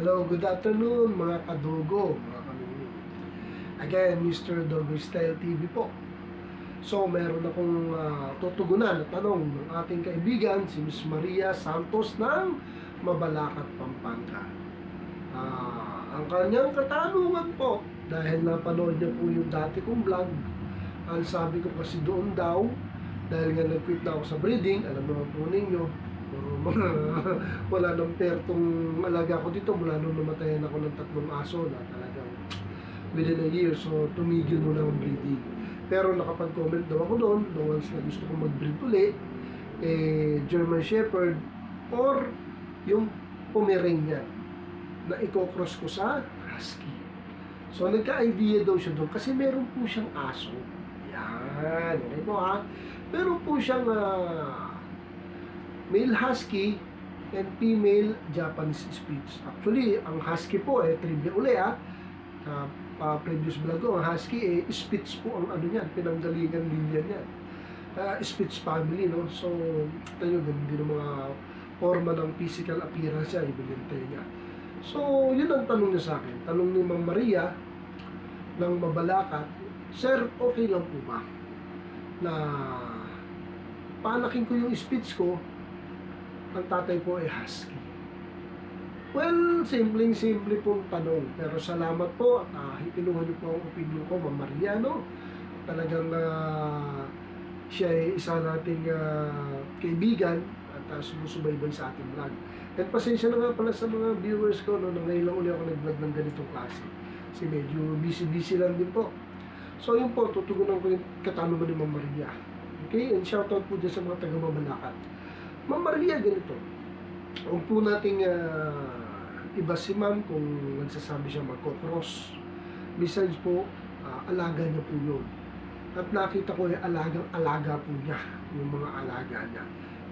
Hello, good afternoon mga kadugo, mga kanunong. Again, Mr. Dogo Style TV po. So, meron akong tutugunan at tanong ng ating kaibigan, si Miss Maria Santos ng Mabalacat, Pampanga. Ang kanyang katanungan po, dahil napanood niya po yung dati kong vlog, ang sabi ko kasi doon daw, dahil nga nag-quit na ako sa breeding, alam naman po ninyo, wala nang pertong alaga ko dito mula nung namatayan ako ng 3 aso na talagang within a year, so tumigil muna ang breeding. Pero nakapag-comment daw ako doon once na gusto ko mag-breed uli, German Shepherd or yung Pomeranian na i-cross ko sa Husky. So nagka-idea daw siya doon kasi meron po siyang aso. Yan, okay po ha. Meron po siyang male Husky and female Japanese Spitz. Actually, ang Husky po, trivia uli previous vlog ko, ang Husky, Spitz po ang ano niyan, pinanggalingan linya niyan. Spitz family, no? So, ito yun, hindi ng mga forma ng physical appearance niya, ibinintay niya. So, yun ang tanong niya sa akin. Tanong ni Ma'am Maria ng Mabalacat, Sir, okay lang po ba na paanakin ko yung Spitz ko, ang tatay ko ay Husky? Well, simpleng-simple pong tanong. Pero salamat po at ipinuha niyo po ang opinion ko, Ma'am Maria, no? Talagang siya ay isa nating kaibigan at sumusubaybay sa ating vlog. At pasensya na nga pala sa mga viewers ko, no, na ngayon lang uli ako nag-vlog ng ganitong klase. Kasi medyo busy-busy lang din po. So yun po, tutugunan ko yung katanungan ni Ma'am Maria. Okay? And shoutout po dyan sa mga taga-Mabalacat. Ma'am Maria, ganito. Huwag po nating iba si ma'am kung nagsasabi siya magko-cross. Besides po, alaga niya po yun. At nakita ko yung alaga po niya, yung mga alaga niya.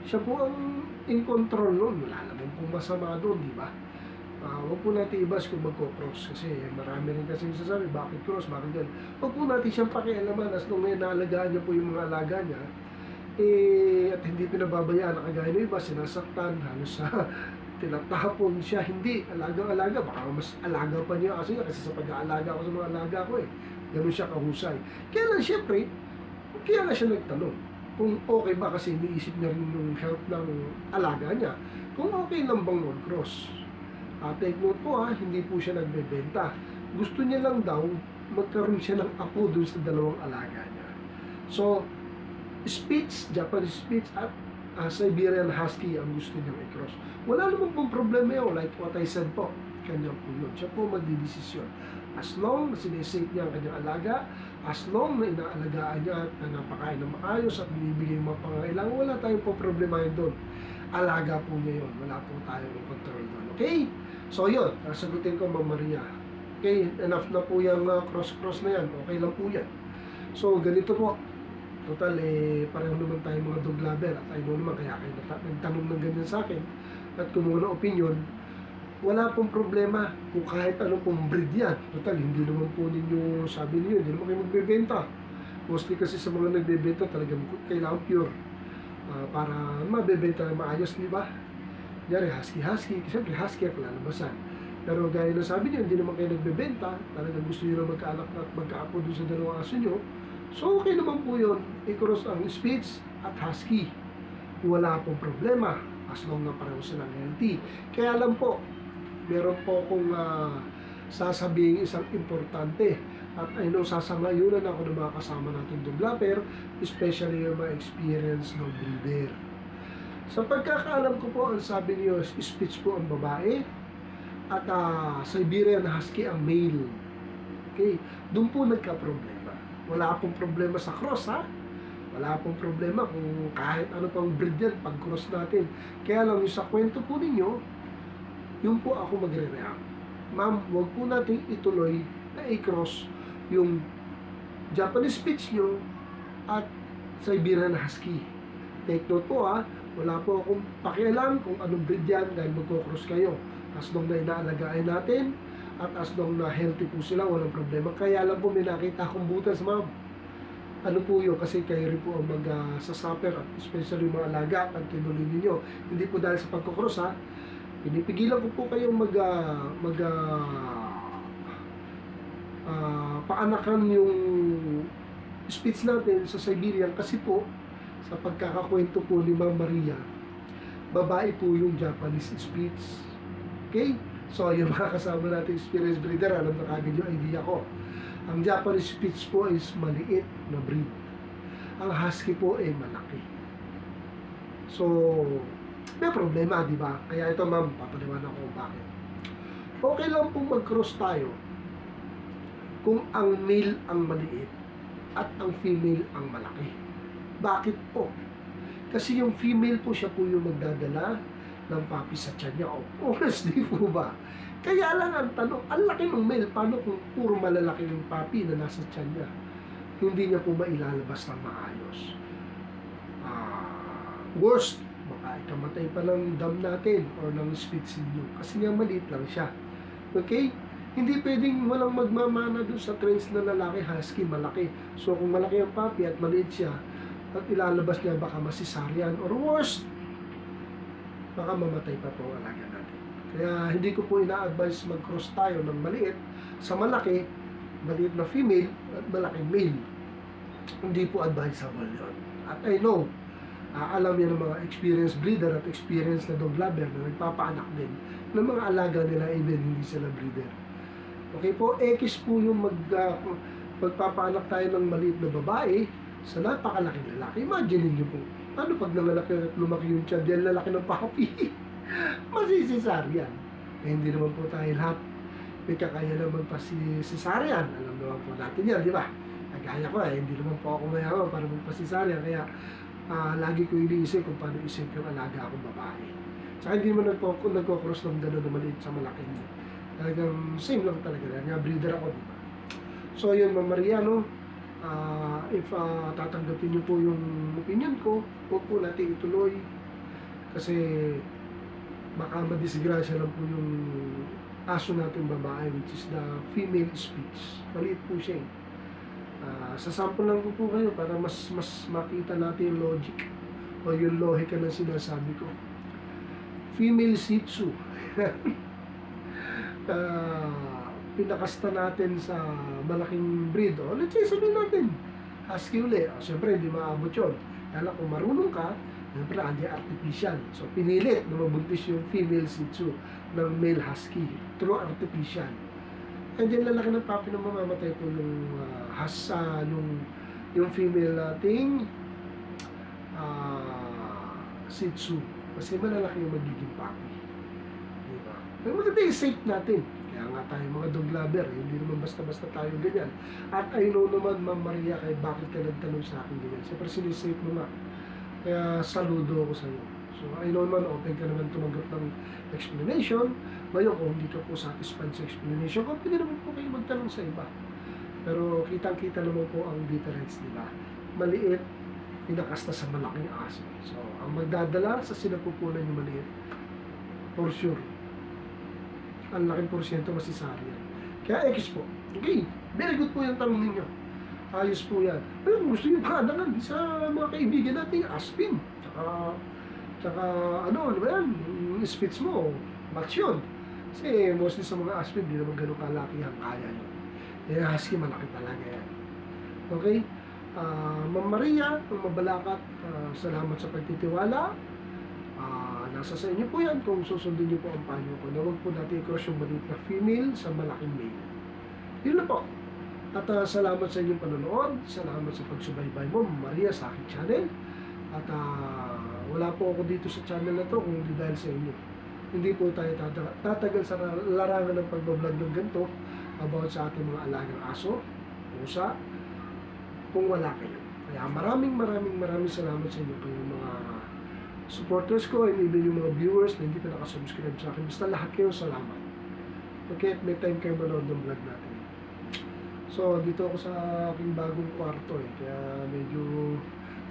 Siya po ang in control nun. Wala naman po masama doon, di ba? Huwag po natin ibas kung magko-cross. Kasi marami rin kasi sasabi, bakit cross, bakit yan? Huwag po natin siyang pakialaman as nung may naalagaan niya po yung mga alaga niya. At hindi pinababayaan na kagaya ng iba, sinasaktan, halos tinatapon siya, hindi, alagang-alaga, baka mas alaga pa niya kasi sa pag-aalaga ko sa mga alaga ko ganun siya kahusay. Kaya lang syempre, kaya nga siya nagtanong kung okay ba kasi iniisip niya rin yung health ng alaga niya, kung okay lang bang mag-cross. Take note po hindi po siya nagbebenta, gusto niya lang daw magkaroon siya ng apo dun sa 2 alaga niya. So, Spitz, Japanese Spitz at Siberian Husky ang gusto niyang i-cross. Wala naman pong problema yun. Like what I said po, kanya po yun. Siya po magdidesisyon. As long na sinesave niya ang kanyang alaga, as long na inaalagaan niya at napakain ng maayos at binibigay mga pangailangan, wala tayong po problema yun doon. Alaga po niya yun. Wala po tayong control doon. Okay? So yun, sagutin ko, Ma'am Maria. Okay, enough na po yung cross-cross na yan. Okay lang po yan. So, ganito po. Total, pareho naman tayo mga dog lover at I know naman kaya kayo nagtanong ng ganyan sa akin at kumuha ng opinion, wala pong problema kung kahit anong pong breed yan. Total, hindi naman po ninyo, sabi niyo, hindi naman kayo magbebenta. Mostly kasi sa mga nagbebenta talagang kailangan pure para mabebenta na maayos, di ba? Diyan, Husky, siyempre Husky ang lalabasan. Pero gaya na sabi niyo, hindi naman kayo nagbebenta, talagang gusto niyo na magkaanak at magkaapo doon sa 2 aso niyo. So, okay naman po yun. I-cross ang Spitz at Husky. Wala pong problema as long na pareho silang healthy. Kaya lang po, meron po akong sasabihin isang importante. At I know sasangayunan ako ng mga kasama natin doglaper, especially yung mga experience ng breeder. Sa pagkakaalam ko po, ang sabi niyo, Spitz po ang babae at Siberian Husky ang male. Okay? Doon po nagka-problema. Wala pong problema sa cross, wala pong problema kung kahit ano pang breed yan pag-cross natin. Kaya lang yung sa kwento po ninyo, yung po ako magre-react. Ma'am, huwag po natin ituloy na i-cross yung Japanese Spitz nyo at Siberian Husky. Take note po wala po akong pakialam kung anong breed yan dahil magko-cross kayo. As long na inaalagaan natin, at as long na healthy po sila, walang problema. Kaya lang po may nakita akong butas, ma'am. Ano po yun? Kasi kayo rin po ang mag-sasuffer, especially yung mga alaga, pag tinuloy ninyo. Hindi po dahil sa pagkukross, Pinipigilan ko po kayong paanakan yung speech natin sa Siberian kasi po, sa pagkakakwento po ni Ma'am Maria, babae po yung Japanese speech. Okay? So, yung mga kasama natin experience breeder, alam na kagad yung idea ko. Ang Japanese Spitz po is maliit na breed. Ang Husky po ay malaki. So, may problema, di ba? Kaya ito ma'am, papaliwanag ko bakit. Okay lang po mag-cross tayo kung ang male ang maliit at ang female ang malaki. Bakit po? Kasi yung female po siya po yung magdadala ng papi sa tiyan niya. Honestly po ba? Kaya lang ang tanong, ang laki ng male, paano kung puro malalaki yung papi na nasa tiyan niya? Hindi niya po mailalabas ng maayos. Worst, baka ikamatay pa ng dam natin or ng spitz niyo kasi nga maliit lang siya. Okay? Hindi pwedeng walang magmamana doon sa trends na lalaki, husky, malaki. So kung malaki ang papi at maliit siya, at ilalabas niya baka masisaryan or worst, baka mamatay pa po ang alaga natin. Kaya hindi ko po ina-advise mag-cross tayo ng maliit sa malaki, maliit na female at malaking male. Hindi po advisable yun. At I know, alam yan ng mga experienced breeder at experienced na dog lover na nagpapaanak din ng mga alaga nila even hindi sila breeder. Okay po, X po yung magpapaanak tayo ng maliit na babae sa napakalaking lalaki. Imagine niyo po, ano pag nangalaki at lumaki yung tiyan, dahil lalaki ng papi, masisisaryan. Eh, hindi naman po tayo lahat may kakaya naman pa si cesarean. Alam naman po natin yan, di ba? Kagaya ko hindi naman po ako mayaman para magpa-cesarean. Kaya lagi ko iniisip kung paano isip yung alaga akong babae. Saka hindi naman nagko-cross ng gano'n na maliit sa malaking. Talagang same lang talaga. Nga breeder ako, di ba? So yun, Ma'am Maria, no? If tatanggapin niyo po yung opinion ko, huwag po natin ituloy. Kasi baka madisgrasya lang po yung aso natin babae, which is the female speech. Maliit po siya eh. Sasample lang po kayo para mas makita natin yung logic o yung lohika na sinasabi ko. Female Shih Tzu. Pinakasta natin sa malaking breed. O, let's say, sabihin natin, husky uli. Siyempre, hindi maabot yun. Kaya kung marunong ka, siyempre, hindi artificial. So, pinilit na mabuntis yung female Shih Tzu ng male husky through artificial. And then, lalaki ng papi na mamamatay po yung female nating Shih Tzu. Kasi malalaki yung magiging papi. Diba? Pero maganda yung safe natin. Kaya nga tayo mga dog lover, hindi naman basta-basta tayo ganyan. At I know naman, Ma'am Maria, kahit bakit ka nagtanong sa akin ganyan. Siyempre, sinisafe mo nga. Kaya saludo ako sa iyo. So, I know naman, open ka naman tumanggap ng explanation. Ngayon, kung hindi ka po satisfied sa explanation, kung pwede naman po kayo magtanong sa iba. Pero kitang-kita naman po ang difference, di ba? Maliit, pinakasta sa malaking aso. So, ang magdadala sa sinapupunan yung maliit, for sure, ang laking porsyento masisaryan. Kaya X po. Okay, very good po yung tanong ninyo. Ayos po yan. Pero kung gusto nyo paanakan sa mga kaibigan natin, Aspin. Tsaka ano ba yan? Yung spits mo, match yun. Kasi mostly sa mga Aspin, di naman ganun kalaki ang kaya yun. Yung husky, malaki talaga yan. Okay? Ma'am Maria, ang mabalakat, salamat sa pagtitiwala. Nasa sa inyo po yan kung susundin niyo po ang payo ko na huwag po natin i-cross yung maliit na female sa malaking male. Yun na po. At salamat sa inyong panonood. Salamat sa pagsubaybay mo, Maria, sa aking channel. At wala po ako dito sa channel na to kung hindi dahil sa inyo. Hindi po tayo tatagal sa larangan ng pagbablog ng ganito about sa ating mga alagang aso, pusa, kung wala kayo. Kaya maraming salamat sa inyo kayong mga supporters ko and even yung mga viewers na hindi pa nakasubscribe sa akin. Basta lahat kayo salamat. Okay, at may time kayo manood ng vlog natin. So, dito ako sa aking bagong kwarto eh. Kaya medyo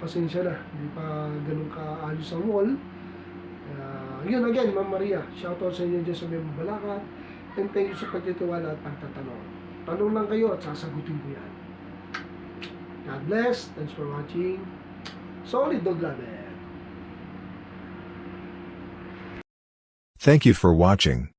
pasensya na. Hindi pa ganun kaayos ang wall. Yun again, Ma'am Maria. Shoutout sa inyo dyan sa may Balakat. And thank you sa pagtitiwala at pagtatanong. Tanong lang kayo at sasagutin ko yan. God bless. Thanks for watching. Solid Dog Lover. Thank you for watching.